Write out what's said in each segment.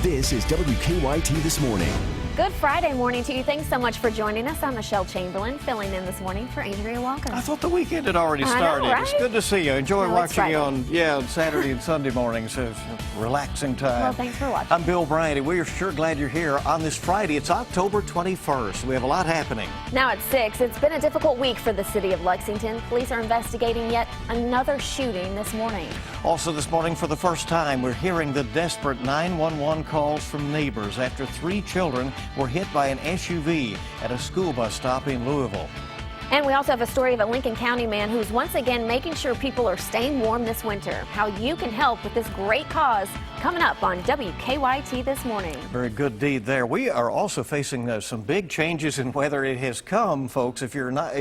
This is WKYT This Morning. Good Friday morning to you. Thanks so much for joining us. I'm Michelle Chamberlain, filling in this morning for Andrea Walker. I thought the weekend had already started. I know, right? It's good to see you. Enjoy No, watching you on Saturday and Sunday mornings. It's a relaxing time. Well, thanks for watching. I'm Bill Bryant, and we are sure glad you're here on this Friday. It's October 21st. We have a lot happening. Now at 6, it's been a difficult week for the city of Lexington. Police are investigating yet another shooting this morning. Also this morning, for the first time, we're hearing the desperate 911 calls from neighbors after 3 children were hit by an SUV at a school bus stop in Louisville. And we also have a story of a Lincoln County man who's once again making sure people are staying warm this winter. How you can help with this great cause coming up on WKYT This Morning. Very good deed there. We are also facing some big changes in weather. It has come, folks. If you're not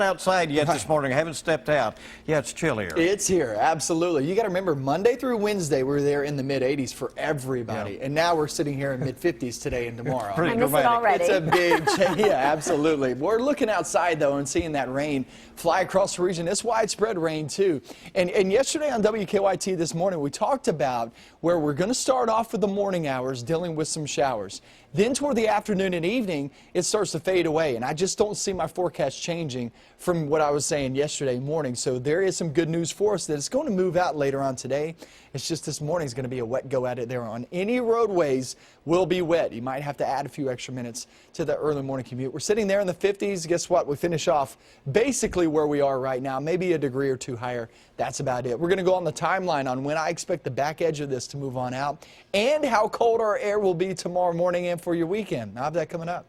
outside yet this morning, haven't stepped out, yeah, it's chillier. It's here, absolutely. You got to remember, Monday through Wednesday, we're there in the mid-80s for everybody. Yeah. And now we're sitting here in mid-50s today and tomorrow. Pretty I miss dramatic. it already. It's a big change. Yeah, absolutely. We're looking outside, though, and seeing that rain fly across the region. It's widespread rain, too. And yesterday on WKYT This Morning, we talked about where we're going to start off with the morning hours dealing with some showers. Then toward the afternoon and evening, it starts to fade away. And I just don't see my forecast changing from what I was saying yesterday morning. So there is some good news for us that it's going to move out later on today. It's just this morning is going to be a wet go at it there on any roadways will be wet. You might have to add a few extra minutes to the early morning commute. We're sitting there in the 50s. Guess what? We finish off basically where we are right now, maybe a degree or two higher. That's about it. We're going to go on the timeline on when I expect the back edge of this to move on out and how cold our air will be tomorrow morning and for your weekend. I'll have that coming up.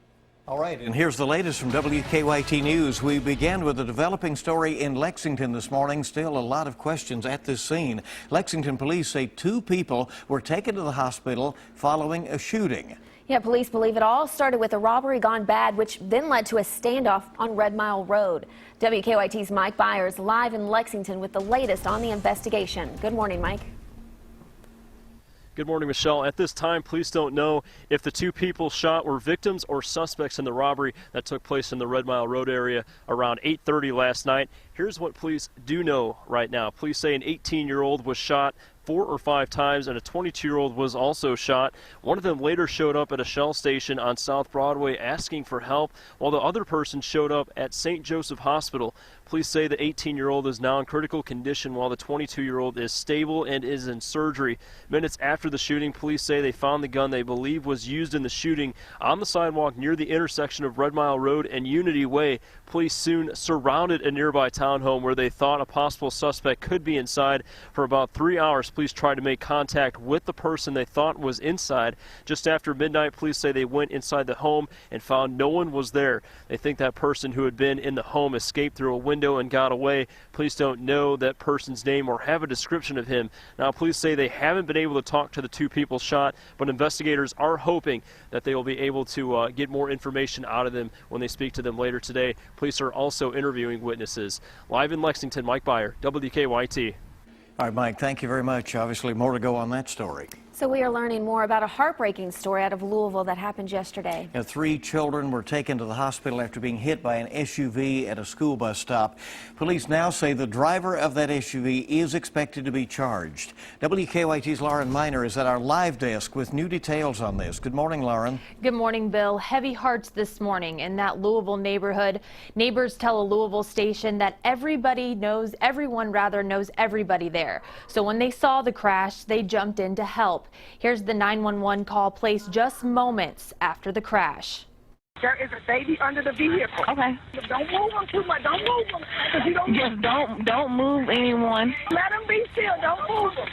All right, and here's the latest from WKYT News. We began with a developing story in Lexington this morning. Still a lot of questions at this scene. Lexington police say 2 people were taken to the hospital following a shooting. Yeah, police believe it all started with a robbery gone bad, which then led to a standoff on Red Mile Road. WKYT's Mike Byers live in Lexington with the latest on the investigation. Good morning, Mike. Good morning, Michelle. At this time, police don't know if the 2 people shot were victims or suspects in the robbery that took place in the Red Mile Road area around 8:30 last night. Here's what police do know right now. Police say an 18-year-old was shot 4 or 5 times, and a 22-year-old was also shot. One of them later showed up at a Shell station on South Broadway asking for help, while the other person showed up at St. Joseph Hospital. Police say the 18-year-old is now in critical condition, while the 22-year-old is stable and is in surgery. Minutes after the shooting, police say they found the gun they believe was used in the shooting on the sidewalk near the intersection of Red Mile Road and Unity Way. Police soon surrounded a nearby townhome where they thought a possible suspect could be inside. For about 3 hours, police tried to make contact with the person they thought was inside. Just after midnight, police say they went inside the home and found no one was there. They think that person who had been in the home escaped through a window and got away. Police don't know that person's name or have a description of him. Now, police say they haven't been able to talk to the 2 people shot, but investigators are hoping that they will be able to get more information out of them when they speak to them later today. Police are also interviewing witnesses. Live in Lexington, Mike Byer, WKYT. All right, Mike, thank you very much. Obviously, more to go on that story. So we are learning more about a heartbreaking story out of Louisville that happened yesterday. 3 children were taken to the hospital after being hit by an SUV at a school bus stop. Police now say the driver of that SUV is expected to be charged. WKYT's Lauren Miner is at our live desk with new details on this. Good morning, Lauren. Good morning, Bill. Heavy hearts this morning in that Louisville neighborhood. Neighbors tell a Louisville station that everyone knows everybody there. So when they saw the crash, they jumped in to help. Here's the 911 call placed just moments after the crash. There is a baby under the vehicle. Okay. Don't move them too much. Don't move them. You Don't move anyone. let them be still. Don't move them.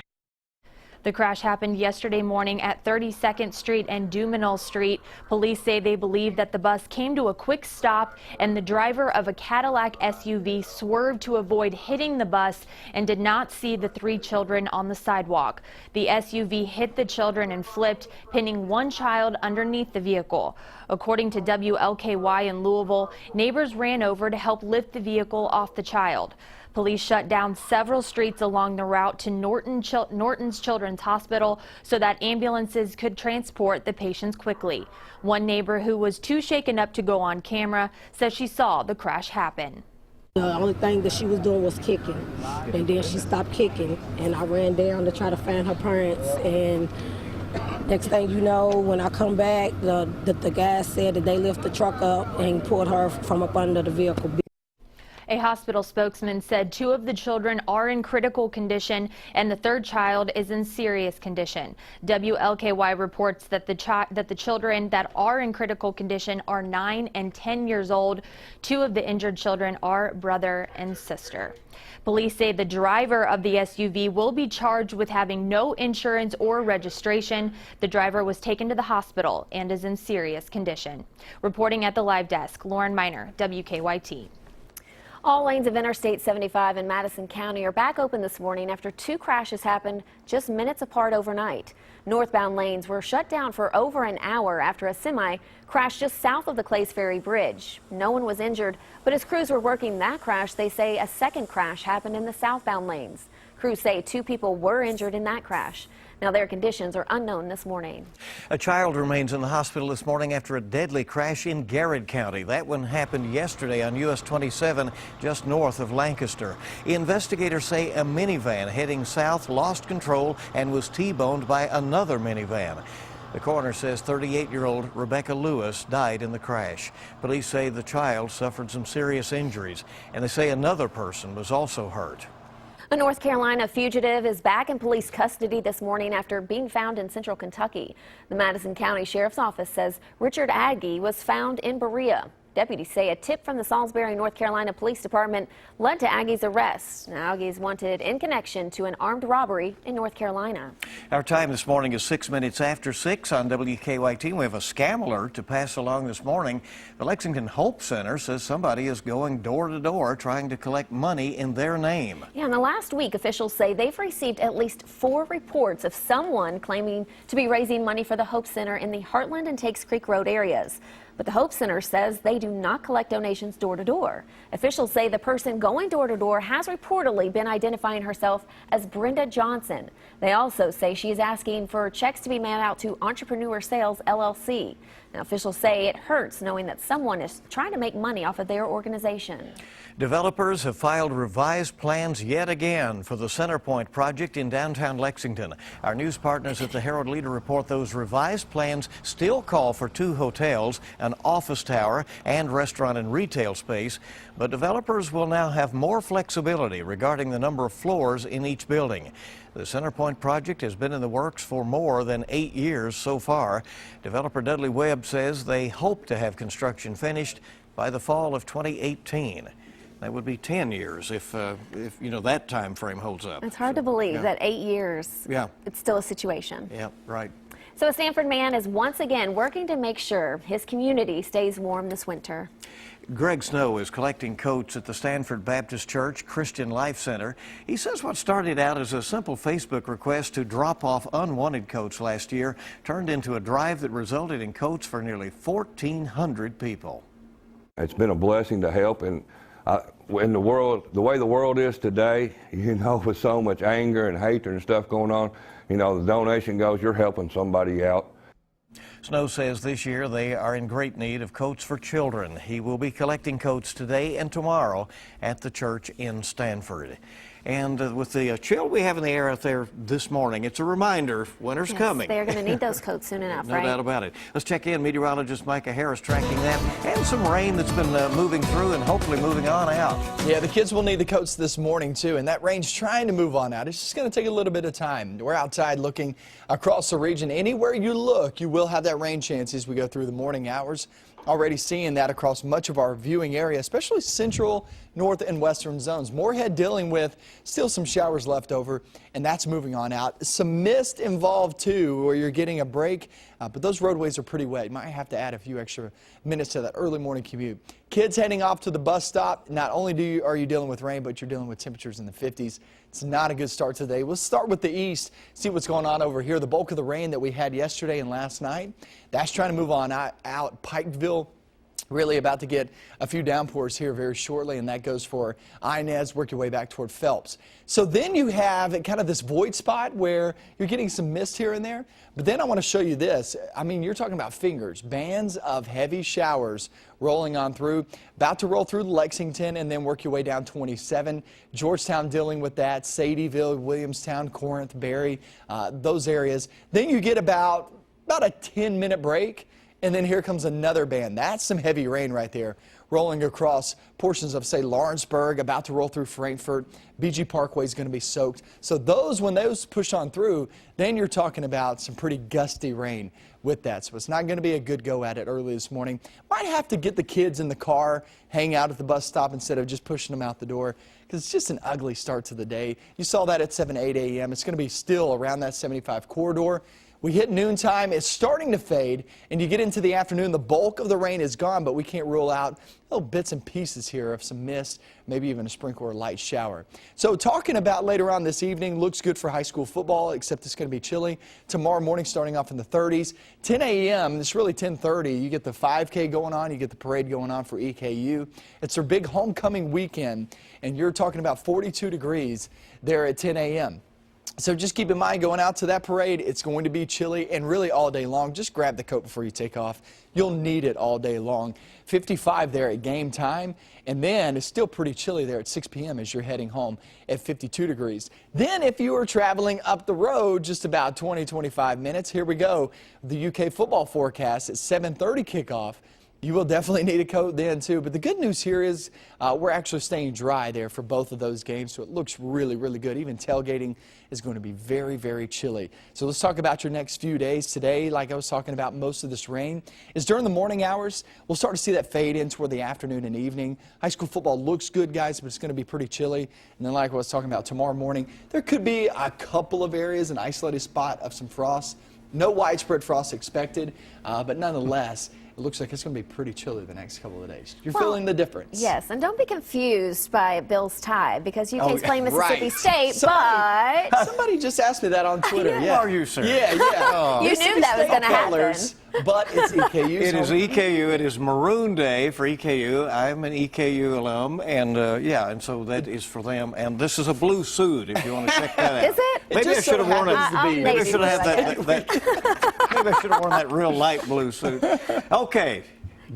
The crash happened yesterday morning at 32nd Street and Duminal Street. Police say they believe that the bus came to a quick stop and the driver of a Cadillac SUV swerved to avoid hitting the bus and did not see the 3 children on the sidewalk. The SUV hit the children and flipped, pinning 1 child underneath the vehicle. According to WLKY in Louisville, neighbors ran over to help lift the vehicle off the child. Police shut down several streets along the route to Norton's Children's Hospital so that ambulances could transport the patients quickly. One neighbor who was too shaken up to go on camera says she saw the crash happen. The only thing that she was doing was kicking, and then she stopped kicking, and I ran down to try to find her parents, and Next thing you know, when I come back, the guy said that they lift the truck up and pulled her from up under the vehicle. A hospital spokesman said 2 of the children are in critical condition and the 3rd child is in serious condition. WLKY reports that the children that are in critical condition are 9 and 10 years old. 2 of the injured children are brother and sister. Police say the driver of the SUV will be charged with having no insurance or registration. The driver was taken to the hospital and is in serious condition. Reporting at the live desk, Lauren Miner, WKYT. All lanes of Interstate 75 in Madison County are back open this morning after 2 crashes happened just minutes apart overnight. Northbound lanes were shut down for over an hour after a semi crashed just south of the Clays Ferry Bridge. No one was injured, but as crews were working that crash, they say a second crash happened in the southbound lanes. Crews say 2 people were injured in that crash. Now, their conditions are unknown this morning. A child remains in the hospital this morning after a deadly crash in Garrett County. That one happened yesterday on US 27, just north of Lancaster. Investigators say a minivan heading south lost control and was T-boned by another minivan. The coroner says 38-year-old Rebecca Lewis died in the crash. Police say the child suffered some serious injuries, and they say another person was also hurt. A North Carolina fugitive is back in police custody this morning after being found in central Kentucky. The Madison County Sheriff's Office says Richard Agee was found in Berea. Deputies say a tip from the Salisbury, North Carolina Police Department led to Agee's arrest. Now, Agee's wanted in connection to an armed robbery in North Carolina. Our time this morning is 6 minutes after 6 on WKYT. We have a scam alert to pass along this morning. The Lexington Hope Center says somebody is going door to door trying to collect money in their name. Yeah, in the last week, officials say they've received at least 4 reports of someone claiming to be raising money for the Hope Center in the Heartland and Takes Creek Road areas. But the Hope Center says they do not collect donations door to door. Officials say the person going door to door has reportedly been identifying herself as Brenda Johnson. They also say she is asking for checks to be mailed out to Entrepreneur Sales LLC. Now, officials say it hurts knowing that someone is trying to make money off of their organization. Developers have filed revised plans yet again for the Centerpoint project in downtown Lexington. Our news partners at the Herald-Leader report those revised plans still call for 2 hotels, an office tower, and restaurant and retail space, but developers will now have more flexibility regarding the number of floors in each building. The Centerpoint project has been in the works for more than 8 years so far. Developer Dudley Webb says they hope to have construction finished by the fall of 2018. That would be 10 years if you know that time frame holds up. It's hard to believe that 8 years, it's still a situation. Yeah, right. So a Sanford man is once again working to make sure his community stays warm this winter. Greg Snow is collecting coats at the Stanford Baptist Church Christian Life Center. He says what started out as a simple Facebook request to drop off unwanted coats last year turned into a drive that resulted in coats for nearly 1,400 people. It's been a blessing to help, and in the world, the way the world is today, you know, with so much anger and hatred and stuff going on, you know, the donation goes, you're helping somebody out. Snow says this year they are in great need of coats for children. He will be collecting coats today and tomorrow at the church in Stanford. And with the chill we have in the air out there this morning, it's a reminder winter's coming. They're going to need those coats soon enough, right? No doubt about it. Let's check in. Meteorologist Micah Harris tracking that, and some rain that's been moving through and hopefully moving on out. Yeah, the kids will need the coats this morning too, and that rain's trying to move on out. It's just going to take a little bit of time. We're outside looking across the region. Anywhere you look, you will have that rain chance as we go through the morning hours. Already seeing that across much of our viewing area, especially central, north, and western zones. Moorhead dealing with still some showers left over, and that's moving on out. Some mist involved too, where you're getting a break, but those roadways are pretty wet. You might have to add a few extra minutes to that early morning commute. Kids heading off to the bus stop, not only are you dealing with rain, but you're dealing with temperatures in the 50s. It's not a good start today. We'll start with the east, see what's going on over here. The bulk of the rain that we had yesterday and last night, that's trying to move on out. Pikeville, Really about to get a few downpours here very shortly, and that goes for Inez. Work your way back toward Phelps. So then you have kind of this void spot where you're getting some mist here and there. But then I want to show you this. I mean, you're talking about fingers, bands of heavy showers rolling on through. About to roll through Lexington and then work your way down 27. Georgetown dealing with that. Sadieville, Williamstown, Corinth, Berry, those areas. Then you get about a 10-minute break. And then here comes another band. That's some heavy rain right there, rolling across portions of, say, Lawrenceburg, about to roll through Frankfort. BG Parkway is going to be soaked. So when those push on through, then you're talking about some pretty gusty rain with that. So it's not going to be a good go at it early this morning. Might have to get the kids in the car, hang out at the bus stop instead of just pushing them out the door, because it's just an ugly start to the day. You saw that at 8 a.m. It's going to be still around that 75 corridor. We hit noontime, it's starting to fade, and you get into the afternoon, the bulk of the rain is gone, but we can't rule out little bits and pieces here of some mist, maybe even a sprinkle or light shower. So talking about later on this evening, looks good for high school football, except it's going to be chilly. Tomorrow morning starting off in the 30s. 10 a.m., it's really 10:30, you get the 5K going on, you get the parade going on for EKU. It's their big homecoming weekend, and you're talking about 42 degrees there at 10 a.m. So just keep in mind, going out to that parade, it's going to be chilly and really all day long. Just grab the coat before you take off. You'll need it all day long. 55 there at game time, and then it's still pretty chilly there at 6 p.m. as you're heading home at 52 degrees. Then if you are traveling up the road just about 20-25 minutes, here we go. The UK football forecast at 7:30 kickoff. You will definitely need a coat then, too. But the good news here is we're actually staying dry there for both of those games, so it looks really, really good. Even tailgating is going to be very, very chilly. So let's talk about your next few days. Today, like I was talking about, most of this rain is during the morning hours. We'll start to see that fade in toward the afternoon and evening. High school football looks good, guys, but it's going to be pretty chilly. And then like I was talking about tomorrow morning, there could be a couple of areas, an isolated spot of some frost. No widespread frost expected, but nonetheless, it looks like it's going to be pretty chilly the next couple of days. You're feeling the difference. Yes, and don't be confused by Bill's tie, because UK's playing Mississippi right. State, but... Somebody just asked me that on Twitter. Yeah. Are you, sir? Yeah, yeah. Oh. You knew that was going to happen. But it's EKU. It is EKU. It is Maroon Day for EKU. I'm an EKU alum, and and so that is for them. And this is a blue suit, if you want to check that out. Is it? Maybe I should have worn it. Maybe I should have had maybe I should have worn that real light blue suit. Okay.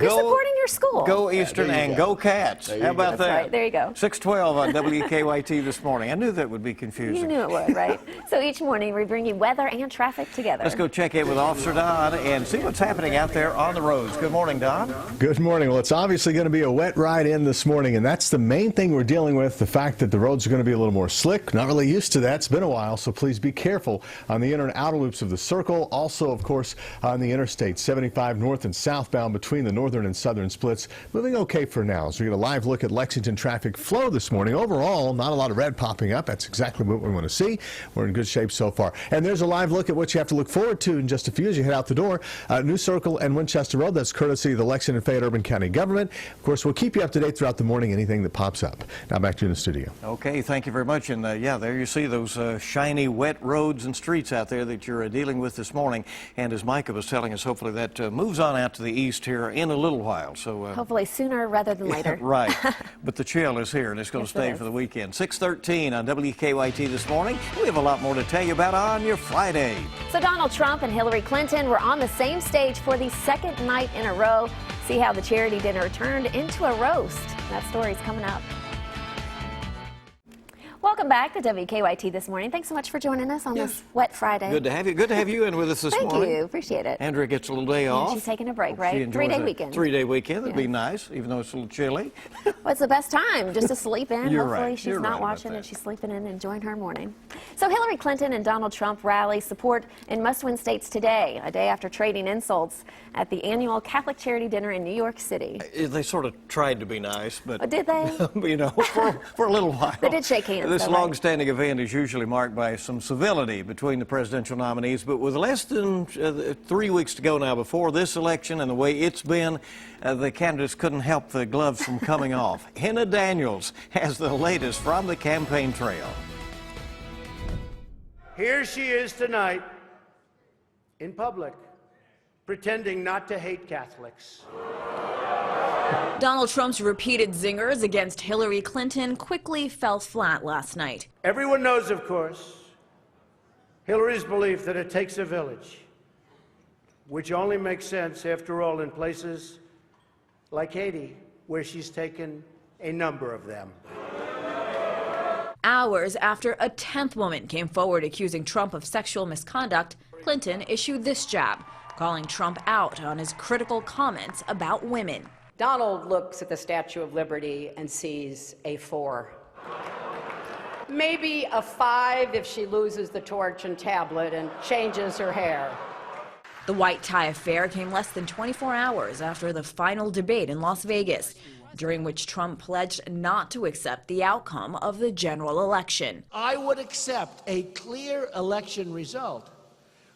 You're supporting your school. Go Eastern and go Cats. How about that? Right, there you go. 6:12 on WKYT this morning. I knew that would be confusing. You knew it would, right? So each morning we bring you weather and traffic together. Let's go check in with Officer Don and see what's happening out there on the roads. Good morning, Don. Good morning. Well, it's obviously going to be a wet ride in this morning, and that's the main thing we're dealing with, the fact that the roads are going to be a little more slick. Not really used to that. It's been a while, so please be careful on the inner and outer loops of the circle. Also, of course, on the interstate 75 north and southbound between the northern and southern splits. Moving okay for now. So we get a live look at Lexington traffic flow this morning. Overall, not a lot of red popping up. That's exactly what we want to see. We're in good shape so far. And there's a live look at what you have to look forward to in just a few as you head out the door. New Circle and Winchester Road. That's courtesy of the Lexington and Fayette Urban County government. Of course, we'll keep you up to date throughout the morning, anything that pops up. Now back to you in the studio. Okay, thank you very much. And there you see those shiny, wet roads and streets out there that you're dealing with this morning. And as Micah was telling us, hopefully that moves on out to the east here in a little while. So hopefully sooner rather than later. Right. But the chill is here, and it's going to stay for the weekend. 6:13 on WKYT this morning. We have a lot more to tell you about on your Friday. So Donald Trump and Hillary Clinton were on the same stage for the second night in a row. See how the charity dinner turned into a roast. That story's coming up. Welcome back to WKYT this morning. Thanks so much for joining us on this wet Friday. Good to have you. Good to have you in with us this morning. Thank you. Appreciate it. Andrea gets a little day off. She's taking a break, right? 3-day weekend. 3-day weekend. That'd be nice, even though it's a little chilly. Well, it's the best time just to sleep in. You're Hopefully right. she's You're not right watching and she's sleeping in and enjoying her morning. So Hillary Clinton and Donald Trump rally support in must-win states today, a day after trading insults at the annual Catholic charity dinner in New York City. They sort of tried to be nice, but... Oh, did they? You know, for a little while. They did shake hands. This though, long-standing event is usually marked by some civility between the presidential nominees, but with less than 3 weeks to go now before this election and the way it's been, the candidates couldn't help the gloves from coming off. Henna Daniels has the latest from the campaign trail. Here she is tonight in public, pretending not to hate Catholics. Donald Trump's repeated zingers against Hillary Clinton quickly fell flat last night. Everyone knows, of course, Hillary's belief that it takes a village, which only makes sense, after all, in places like Haiti, where she's taken a number of them. Hours after a 10th woman came forward accusing Trump of sexual misconduct, Clinton issued this jab, calling Trump out on his critical comments about women. Donald looks at the Statue of Liberty and sees a 4. Maybe a 5 if she loses the torch and tablet and changes her hair. The white tie affair came less than 24 hours after the final debate in Las Vegas, during which Trump pledged not to accept the outcome of the general election. I would accept a clear election result,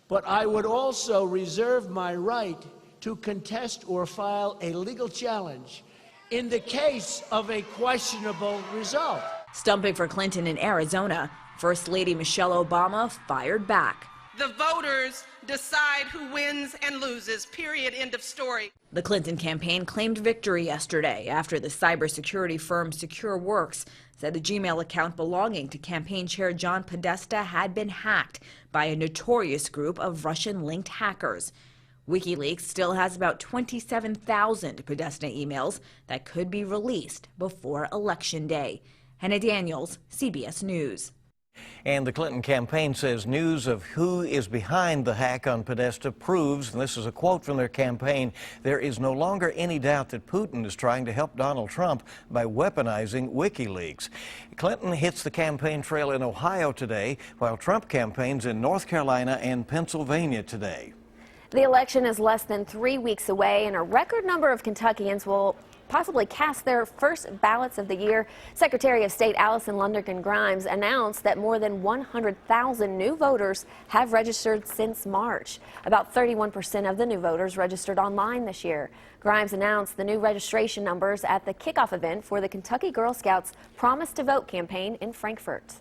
but I would also reserve my right to contest or file a legal challenge in the case of a questionable result. Stumping for Clinton in Arizona, First Lady Michelle Obama fired back. The voters decide who wins and loses, period, end of story. The Clinton campaign claimed victory yesterday after the cybersecurity firm SecureWorks said the Gmail account belonging to campaign chair John Podesta had been hacked by a notorious group of Russian-linked hackers. WikiLeaks still has about 27,000 Podesta emails that could be released before Election Day. Hannah Daniels, CBS News. And the Clinton campaign says news of who is behind the hack on Podesta proves, and this is a quote from their campaign, there is no longer any doubt that Putin is trying to help Donald Trump by weaponizing WikiLeaks. Clinton hits the campaign trail in Ohio today, while Trump campaigns in North Carolina and Pennsylvania today. The election is less than 3 weeks away, and a record number of Kentuckians will possibly cast their first ballots of the year. Secretary of State Allison Lundergan Grimes announced that more than 100,000 new voters have registered since March. About 31% of the new voters registered online this year. Grimes announced the new registration numbers at the kickoff event for the Kentucky Girl Scouts Promise to Vote campaign in Frankfort.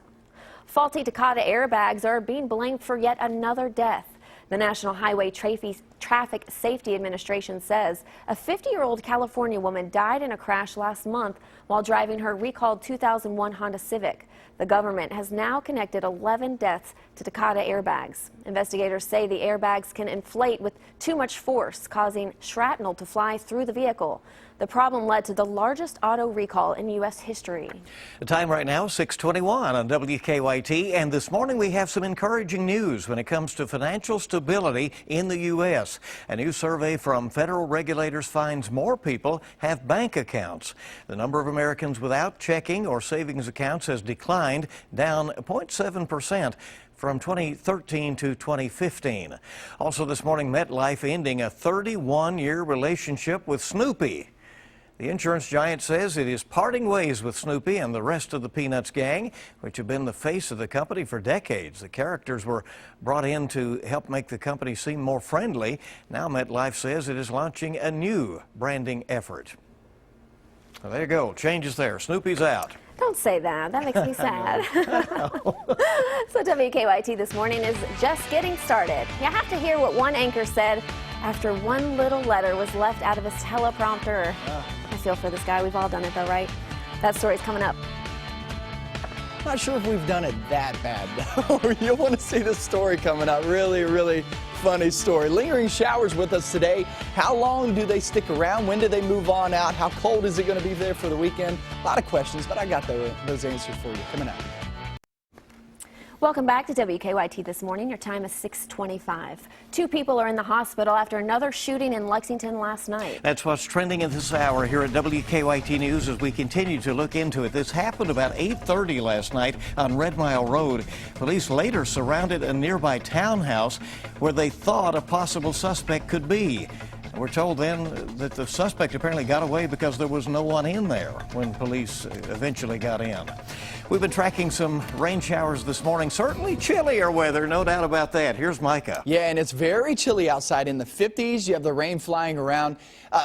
Faulty Takata airbags are being blamed for yet another death. The National Highway Traffic Safety Administration says a 50-year-old California woman died in a crash last month while driving her recalled 2001 Honda Civic. The government has now connected 11 deaths to Takata airbags. Investigators say the airbags can inflate with too much force, causing shrapnel to fly through the vehicle. The problem led to the largest auto recall in U.S. history. The time right now, 6:21 on WKYT, and this morning we have some encouraging news when it comes to financial stability in the U.S. A new survey from federal regulators finds more people have bank accounts. The number of Americans without checking or savings accounts has declined, down 0.7%. from 2013 to 2015. Also this morning, MetLife ending a 31-year relationship with Snoopy. The insurance giant says it is parting ways with Snoopy and the rest of the Peanuts gang, which have been the face of the company for decades. The characters were brought in to help make the company seem more friendly. Now MetLife says it is launching a new branding effort. Well, there you go. Changes there. Snoopy's out. Don't say that. That makes me sad. So WKYT this morning is just getting started. You have to hear what one anchor said after one little letter was left out of his teleprompter. I feel for this guy. We've all done it, though, right? That story's coming up. Not sure if we've done it that bad, though. You'll want to see this story coming up. Really, really funny story. Lingering showers with us today. How long do they stick around? When do they move on out? How cold is it going to be there for the weekend? A lot of questions, but I got those answers for you coming up. Welcome back to WKYT this morning. Your time is 6:25. 2 people are in the hospital after another shooting in Lexington last night. That's what's trending at this hour here at WKYT News as we continue to look into it. This happened about 8:30 last night on Red Mile Road. Police later surrounded a nearby townhouse where they thought a possible suspect could be. We're told then that the suspect apparently got away because there was no one in there when police eventually got in. We've been tracking some rain showers this morning. Certainly chillier weather, no doubt about that. Here's Micah. Yeah, and it's very chilly outside in the 50s. You have the rain flying around.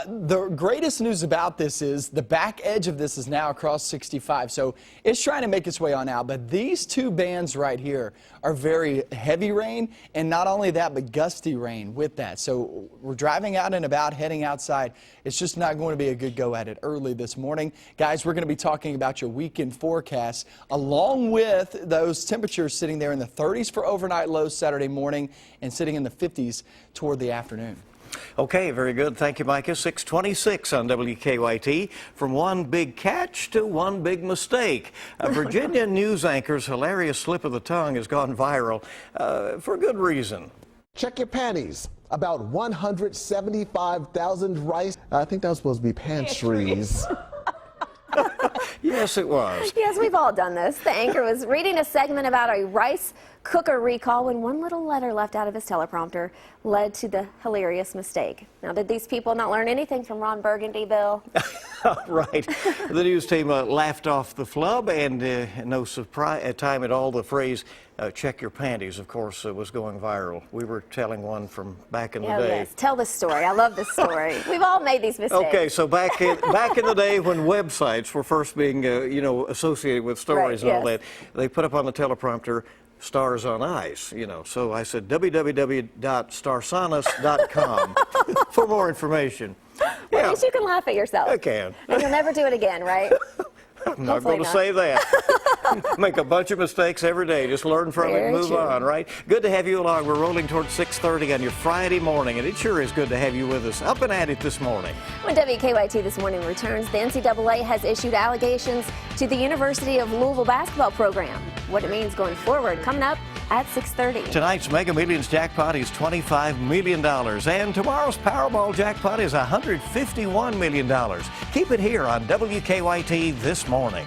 The greatest news about this is the back edge of this is now across 65. So it's trying to make its way on out. But these two bands right here are very heavy rain. And not only that, but gusty rain with that. So we're driving out and about, heading outside. It's just not going to be a good go at it early this morning. Guys, we're going to be talking about your weekend forecast along with those temperatures sitting there in the 30s for overnight lows Saturday morning and sitting in the 50s toward the afternoon. Okay, very good. Thank you, Micah. 6:26 on WKYT. From one big catch to one big mistake. A Virginia news anchor's hilarious slip of the tongue has gone viral for good reason. Check your panties. About 175,000 rice. I think that was supposed to be pantries. Yes, it was. Yes, we've all done this. The anchor was reading a segment about a rice cooker recall when one little letter left out of his teleprompter led to the hilarious mistake. Now, did these people not learn anything from Ron Burgundy, Bill? Right. The news team laughed off the flub, and no surprise time at all, the phrase check your panties, of course, was going viral. We were telling one from back in the day. Yes. Tell the story. I love this story. We've all made these mistakes. Okay, so back in the day when websites were first being associated with stories and all that, they put up on the teleprompter stars on ice, so I said www.starsonis.com for more information. Well, at least you can laugh at yourself. I can. And you'll never do it again, right? I'm not going to say that. Make a bunch of mistakes every day. Just learn from it and move on, right? Good to have you along. We're rolling towards 6:30 on your Friday morning, and it sure is good to have you with us. Up and at it this morning. When WKYT This Morning returns, the NCAA has issued allegations to the University of Louisville basketball program. What it means going forward, coming up at 6:30. Tonight's Mega Millions jackpot is $25 million, and tomorrow's Powerball jackpot is $151 million. Keep it here on WKYT This Morning.